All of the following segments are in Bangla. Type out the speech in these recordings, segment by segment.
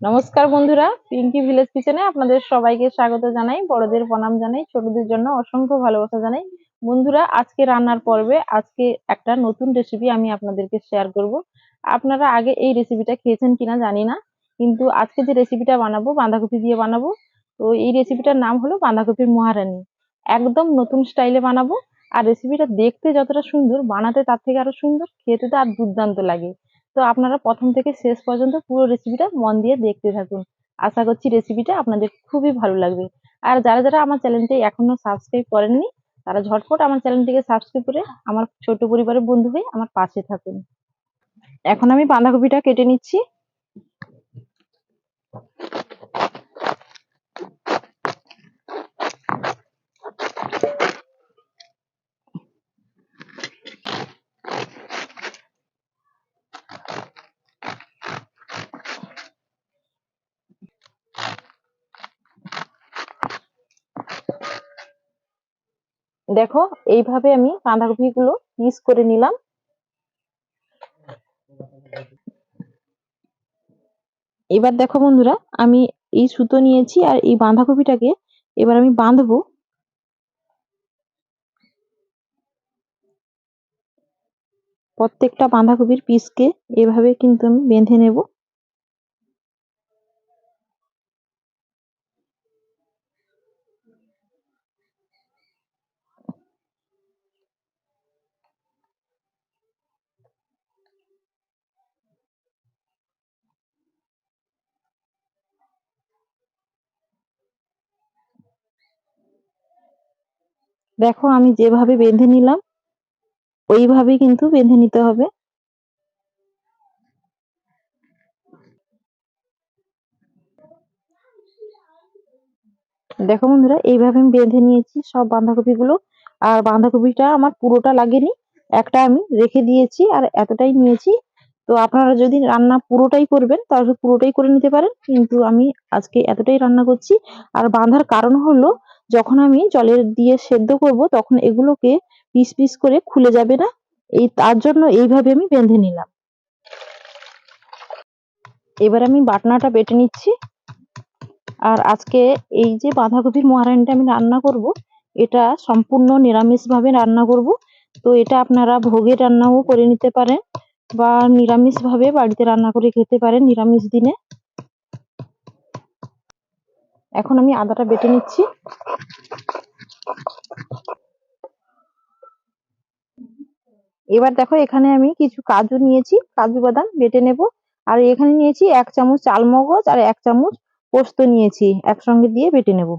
নমস্কার বন্ধুরা, পিঙ্কি ভিলেজ কিচেনে আপনাদের সবাইকে স্বাগত জানাই। বড়দের প্রণাম জানাই, ছোটদের জন্য অসংখ্য ভালোবাসা জানাই। বন্ধুরা, আজকে রান্নার পর্বে আজকে একটা নতুন রেসিপি আমি আপনাদেরকে শেয়ার করব। আপনারা আগে এই রেসিপিটা খেয়েছেন কিনা জানি না, কিন্তু আজকে যে রেসিপিটা বানাবো বাঁধাকপি দিয়ে বানাবো। তো এই রেসিপিটার নাম হলো বাঁধাকপির মহারানী। একদম নতুন স্টাইলে বানাবো। আর রেসিপিটা দেখতে যতটা সুন্দর, বানাতে তার থেকে আরো সুন্দর, খেতে তো আর দুর্দান্ত লাগে। তো আপনারা প্রথম থেকে শেষ পর্যন্ত পুরো রেসিপিটা মন দিয়ে দেখতে থাকুন। আশা করছি রেসিপিটা আপনাদের খুবই ভালো লাগবে। আর যারা যারা আমার চ্যানেলটি এখনো সাবস্ক্রাইব করেননি, তারা ঝটপট আমার চ্যানেলটিকে সাবস্ক্রাইব করে আমার ছোট পরিবারের বন্ধু হয়ে আমার পাশে থাকুন। এখন আমি বাঁধাকপিটা কেটে নিচ্ছি। দেখো, এইভাবে আমি বাঁধাকপিগুলো পিস করে নিলাম। এবার দেখো বন্ধুরা, আমি এই সুতো নিয়েছি আর এই বাঁধাকপিটাকে এবার আমি বাঁধবো। প্রত্যেকটা বাঁধাকপির পিসকে এভাবে কিন্তু আমি বেঁধে নেব। দেখো, আমি যেভাবে বেঁধে নিলাম ওইভাবেই কিন্তু বেঁধে নিতে হবে। দেখো বন্ধুরা, এইভাবে আমি বেঁধে নিয়েছি সব বাঁধাকপিগুলো। আর বাঁধাকপিটা আমার পুরোটা লাগেনি, একটা আমি রেখে দিয়েছি আর এতটাই নিয়েছি। তো আপনারা যদি রান্না পুরোটাই করবেন তাহলে পুরোটাই করে নিতে পারেন, কিন্তু আমি আজকে এতটাই রান্না করছি। আর বাঁধার কারণ হলো, যখন আমি জলের দিয়ে সেদ্ধ করব তখন এগুলোকে পিস পিস করে খুলে যাবে না, এই তার জন্য এইভাবে আমি বেঁধে নিলাম। এবার আমি বাটনাটা বেটে নিচ্ছি। আর আজকে এই যে বাঁধাকপির মহারানিটা আমি রান্না করব, এটা সম্পূর্ণ নিরামিষ ভাবে রান্না করব। তো এটা আপনারা ভোগের রান্নাও করে নিতে পারেন বা নিরামিষ ভাবে বাড়িতে রান্না করে খেতে পারেন নিরামিষ দিনে। এখন আমি আদাটা বেটে নিচ্ছি। এবার দেখো, এখানে আমি কিছু কাজু নিয়েছি, কাজু বাদাম বেটে নেব। আর এখানে নিয়েছি 1 চামচ চালমগজ আর 1 চামচ পোস্ত নিয়েছি, একসঙ্গে দিয়ে বেটে নেব।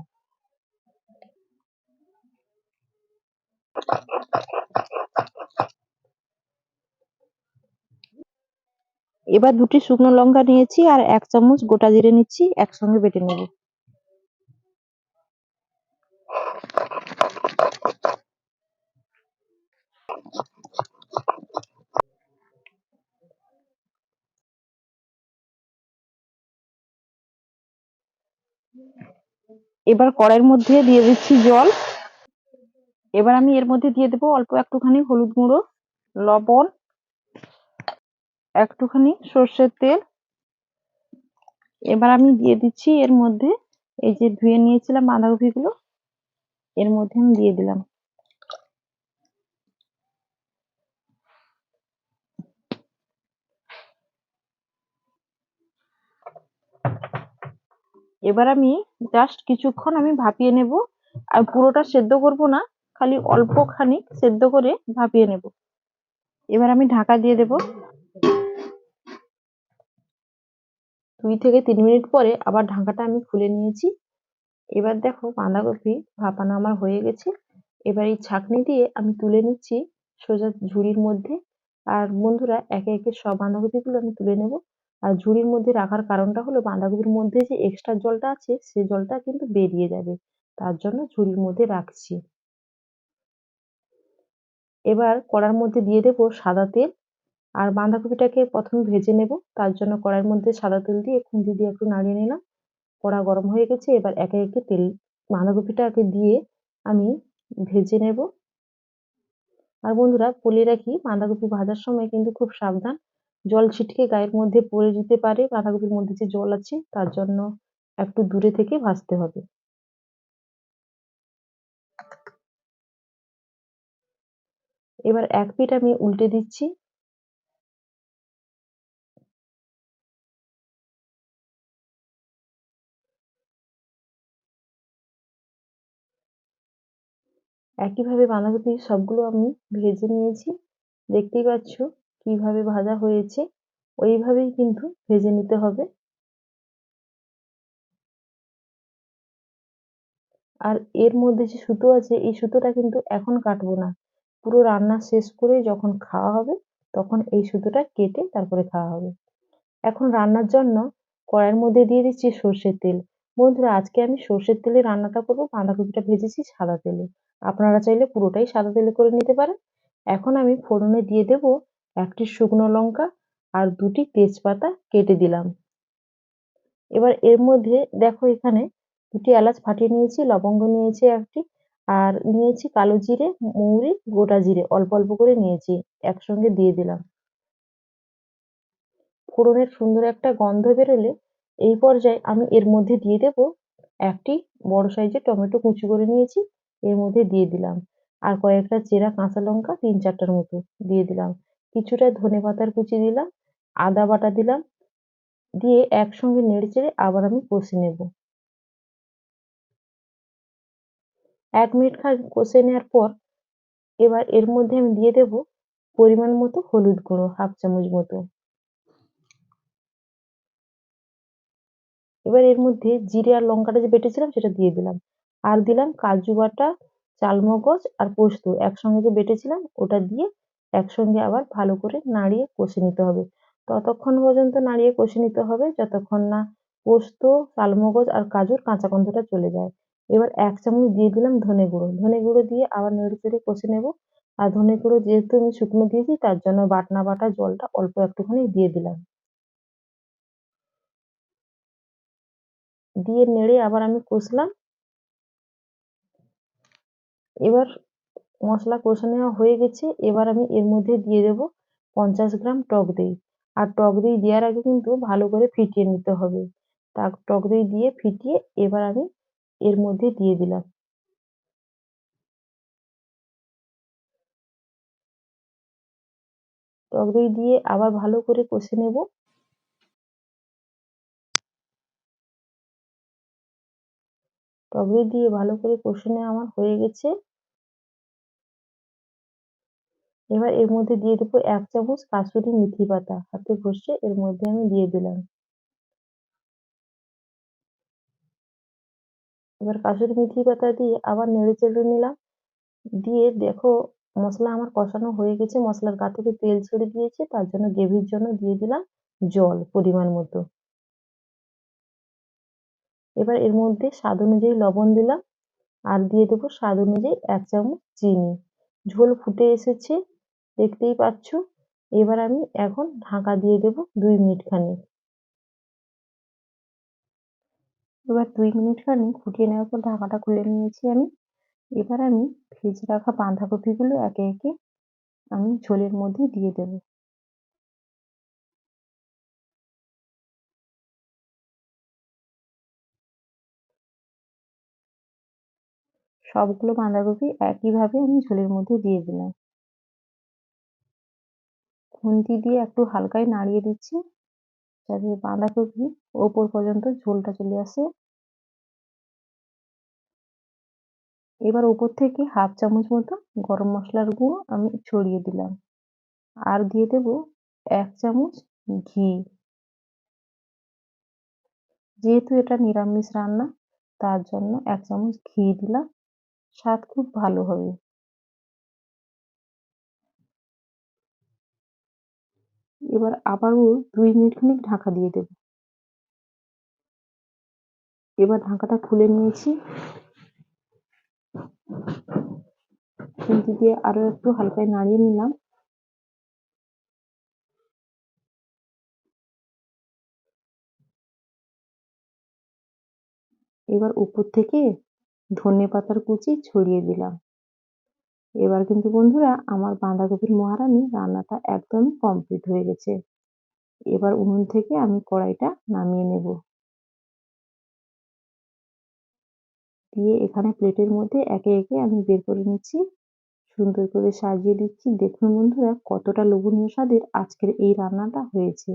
এবার 2টি শুকনো লঙ্কা নিয়েছি আর 1 চামচ গোটা জিরে নিচ্ছি, একসঙ্গে বেটে নেব। এবার কড়াইয়ের মধ্যে দিয়ে দিচ্ছি জল। এবার আমি এর মধ্যে দিয়ে দেবো অল্প একটুখানি হলুদ গুঁড়ো, লবণ, একটুখানি সর্ষের তেল। এবার আমি দিয়ে দিচ্ছি এর মধ্যে এই যে ধুয়ে নিয়েছিলাম বাঁধাকপি গুলো, এর মধ্যে আমি দিয়ে দিলাম। এবার আমি জাস্ট কিছুক্ষণ আমি ভাপিয়ে নেব। আর পুরোটা সেদ্ধ করব না, খালি অল্প খানিক সেদ্ধ করে ভাপিয়ে নেব। এবার আমি ঢাকা দিয়ে দেব। 2 থেকে 3 মিনিট পরে আবার ঢাকাটা আমি খুলে নিয়েছি। এবার দেখো, বাঁধাকপি ভাপানো আমার হয়ে গেছে। এবার এই ছাঁকনি দিয়ে আমি তুলে নিচ্ছি সোজা ঝুড়ির মধ্যে। আর বন্ধুরা, একে একে সব বাঁধাকপিগুলো আমি তুলে নেব। আর ঝুড়ির মধ্যে রাখার কারণটা হলো, বাঁধাকপির মধ্যে যে এক্সট্রা জলটা আছে সেই জলটা কিন্তু বেরিয়ে যাবে, তার জন্য ঝুড়ির মধ্যে রাখছি। এবার কড়ার মধ্যে দিয়ে দেবো সাদা তেল। আর বাঁধাকপিটাকে প্রথমে ভেজে নেব, তার জন্য কড়াইয়ের মধ্যে সাদা তেল দিয়ে খুন্তি দিয়ে একটু নাড়িয়ে নিলাম। কড়া গরম হয়ে গেছে, এবার একে একে তেল বাঁধাকপিটাকে দিয়ে আমি ভেজে নেব। আর বন্ধুরা, বলে রাখি, বাঁধাকপি ভাজার সময় কিন্তু খুব সাবধান, জল ছিটকে গায়ের মধ্যে পড়ে যেতে পারে, বাঁধাকপির মধ্যে যে জল আছে তার জন্য একটু দূরে থেকে ভাজতে হবে। এবার এক পিঠ আমি উল্টে দিচ্ছি। একইভাবে বাঁধাকপি সবগুলো আমি ভেজে নিয়েছি। দেখতেই পাচ্ছ কিভাবে ভাজা হয়েছে। ওইভাবেই কিন্তু ভেজে নিতে হবে। আর এর মধ্যে যে সুতো আছে এই সুতোটা কিন্তু এখন কাটবো না। পুরো রান্না শেষ করে যখন খাওয়া হবে তখন এই সুতোটা কেটে তারপরে খাওয়া হবে। এখন রান্নার জন্য কড়াইয়ের মধ্যে দিয়ে দিচ্ছি সর্ষের তেল। বন্ধুরা, আজকে আমি সর্ষের তেলে রান্নাটা করব। বাঁধাকপিটা ভেজেছি সাদা তেলে। আপনারা চাইলে পুরোটাই সাদা তেলে করে নিতে পারেন। এখন আমি ফোড়নে দিয়ে দেব একটি শুকনো লঙ্কা আর দুটি তেজপাতা কেটে দিলাম। এবার এর মধ্যে দেখো এখানে দুটি এলাচ ফাটিয়ে নিয়েছি, লবঙ্গ নিয়েছি একটি, আর নিয়েছি কালো জিরে, মৌরি, গোটা জিরে অল্প অল্প করে নিয়েছি, একসঙ্গে দিয়ে দিলাম। ফোড়নের সুন্দর একটা গন্ধ বেরোলে এই পর্যায়ে আমি এর মধ্যে দিয়ে দেব একটি বড় সাইজের টমেটো কুচি করে নিয়েছি, এর মধ্যে দিয়ে দিলাম। আর কয়েকটা চেরা কাঁচা লঙ্কা ৩-৪টার মতো দিয়ে দিলাম। কিছুটা ধনেপাতার কুচি দিলাম, আদা বাটা দিলাম, দিয়ে একসঙ্গে নেড়েচেড়ে আবার আমি কষে নেব। ১ মিনিট কষে নেওয়ার পর এবার এর মধ্যে আমি দিয়ে দেব পরিমাণ মতো হলুদ গুঁড়ো, ১/২ চামচ মতো। এবার এর মধ্যে জিরে আর লঙ্কাটা যে বেটেছিলাম সেটা দিয়ে দিলাম। আর দিলাম কাজু বাটা, চালমগজ আর পোস্ত একসঙ্গে যে বেটেছিলাম ওটা দিয়ে একসঙ্গে আবার ভালো করে নাড়িয়ে কষে নিতে হবে। ততক্ষণ পর্যন্ত নাড়িয়ে কষে নিতে হবে যতক্ষণ না পোস্ত, চালমগজ আর কাজুর কাঁচা গন্ধটা চলে যায়। এবার ১ চামচ দিয়ে দিলাম ধনে গুঁড়ো। ধনে গুঁড়ো দিয়ে আবার নেড়েচেড়ে কষে নেব। আর ধনে গুঁড়ো যেহেতু আমি শুকনো দিয়েছি তার জন্য বাটনা বাটা জলটা অল্প একটুখানি দিয়ে দিলাম। দিয়ে নেড়ে আবার আমি কষলাম। এবার মশলা কষে নেওয়া হয়ে গেছে। এবার আমি এর মধ্যে দিয়ে দেব ৫০ গ্রাম টক দই। আর টক দই দেওয়ার আগে কিন্তু ভালো করে ফিটিয়ে নিতে হবে। টক দই দিয়ে ফিটিয়ে এবার আমি এর মধ্যে দিয়ে দিলাম। টক দই দিয়ে আবার ভালো করে কষে নেব। টক দই দিয়ে ভালো করে কষে নেওয়া আমার হয়ে গেছে। এবার এর মধ্যে দিয়ে দেবো ১ চামচ কাসুরি মেথি পাতা হাতে ঘষে এর মধ্যে আমি দিয়ে দিলাম। এবার কাসুরি মেথি পাতা দিয়ে আবার নেড়ে চেড়ে নিলাম। দিয়ে দেখো মশলা আমার কষানো হয়ে গেছে, মশলার গা থেকে তেল ছেড়ে দিয়েছে, তার জন্য গ্রেভির জন্য দিয়ে দিলাম জল পরিমাণ মতো। এবার এর মধ্যে স্বাদ অনুযায়ী লবণ দিলাম আর দিয়ে দেবো স্বাদ অনুযায়ী ১ চামচ চিনি। ঝোল ফুটে এসেছে, দেখতেই পাচ্ছ। এবার আমি এখন ঢাকা দিয়ে দেবো ২ মিনিট খানিক। এবার ২ মিনিট খানিক ফুটিয়ে নেওয়ার পর ঢাকাটা খুলে নিয়েছি আমি। এবার আমি ভেজে রাখা বাঁধাকপিগুলো একে একে আমি ঝোলের মধ্যে দিয়ে দেবো। সবগুলো বাঁধাকপি একইভাবে আমি ঝোলের মধ্যে দিয়ে দিলাম। খুন্তি দিয়ে একটু হালকায় নাড়িয়ে দিচ্ছি যাতে বাঁধাকপি ওপর পর্যন্ত ঝোলটা চলে আসে। এবার ওপর থেকে ১/২ চামচ মতো গরম মশলার গুঁড়ো আমি ছড়িয়ে দিলাম। আর দিয়ে দেবো ১ চামচ ঘি। যেহেতু এটা নিরামিষ রান্না তার জন্য ১ চামচ ঘি দিলাম। স্বাদ খুব ভালো হবে। এবার আবারও ২ মিনিট খানিক ঢাকা দিয়ে দেবো। এবার ঢাকাটা খুলে নিয়েছি। খুন্তি দিয়ে আরো একটু হালকায় নাড়িয়ে নিলাম। এবার উপর থেকে ধনেপাতার কুচি ছড়িয়ে দিলাম। এবার কিন্তু বন্ধুরা আমার বাঁধাকপির মহারানী রান্নাটা একদমই কমপ্লিট হয়ে গেছে। এবার উনুন থেকে আমি কড়াইটা নামিয়ে নেব। দিয়ে এখানে প্লেটের মধ্যে একে একে আমি বের করে নিচ্ছি। সুন্দর করে সাজিয়ে দিচ্ছি। দেখুন বন্ধুরা কতটা লোভনীয় স্বাদের আজকের এই রান্নাটা হয়েছে।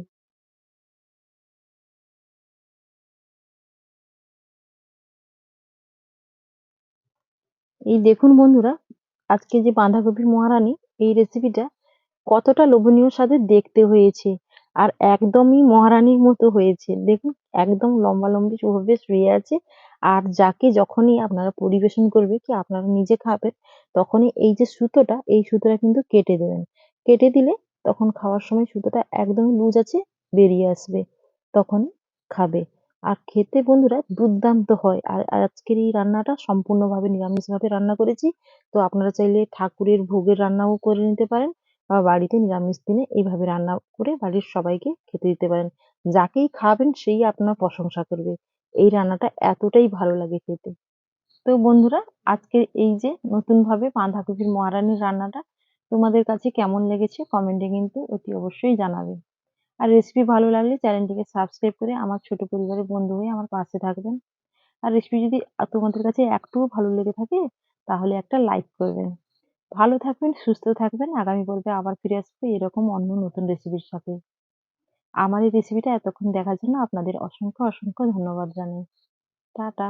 এই দেখুন বন্ধুরা, আজকে যে বাঁধাকপির মহারানী এই রেসিপিটা কতটা লোভনীয় স্বাদের দেখতে হয়েছে। আর একদমই মহারানীর মতো হয়েছে। দেখুন একদম লম্বালম্বি ভাবে শুয়ে আছে। আর যাকে যখনই আপনারা পরিবেশন করবে কি আপনারা নিজে খাবেন, তখনই এই যে সুতোটা, এই সুতোটা কিন্তু কেটে দেবেন। কেটে দিলে তখন খাওয়ার সময় সুতোটা একদমই লুজ আছে, বেরিয়ে আসবে। তখন খাবে। আর খেতে বন্ধুরা দুর্দান্ত হয়। আর আজকের এই রান্নাটা সম্পূর্ণভাবে নিরামিষভাবে রান্না করেছি। তো আপনারা চাইলে ঠাকুরের ভোগের রান্নাও করে নিতে পারেন। বা বাড়িতে নিরামিষ দিনে এইভাবে রান্না করে বাড়ির সবাইকে খেতে দিতে পারেন। যাকেই খাওয়াবেন সেই আপনার প্রশংসা করবে। এই রান্নাটা এতটাই ভালো লাগে খেতে। তো বন্ধুরা, আজকের এই যে নতুনভাবে বাঁধাকপির মহারানীর রান্নাটা তোমাদের কাছে কেমন লেগেছে কমেন্টে কিন্তু অতি অবশ্যই জানাবে। আর রেসিপি ভালো লাগলে চ্যানেলটিকে সাবস্ক্রাইব করে আমার ছোট পরিবারের বন্ধু হয়ে আমার পাশে থাকবেন। আর রেসিপি যদি তোমাদের কাছে একটুও ভালো লেগে থাকে তাহলে একটা লাইক করবেন। ভালো থাকবেন, সুস্থ থাকবেন। আগামী পর্বে আবার ফিরে আসবো এরকম অন্য নতুন রেসিপির সাথে। আমার এই রেসিপিটা এতক্ষণ দেখার জন্য আপনাদের অসংখ্য ধন্যবাদ জানাই। টাটা।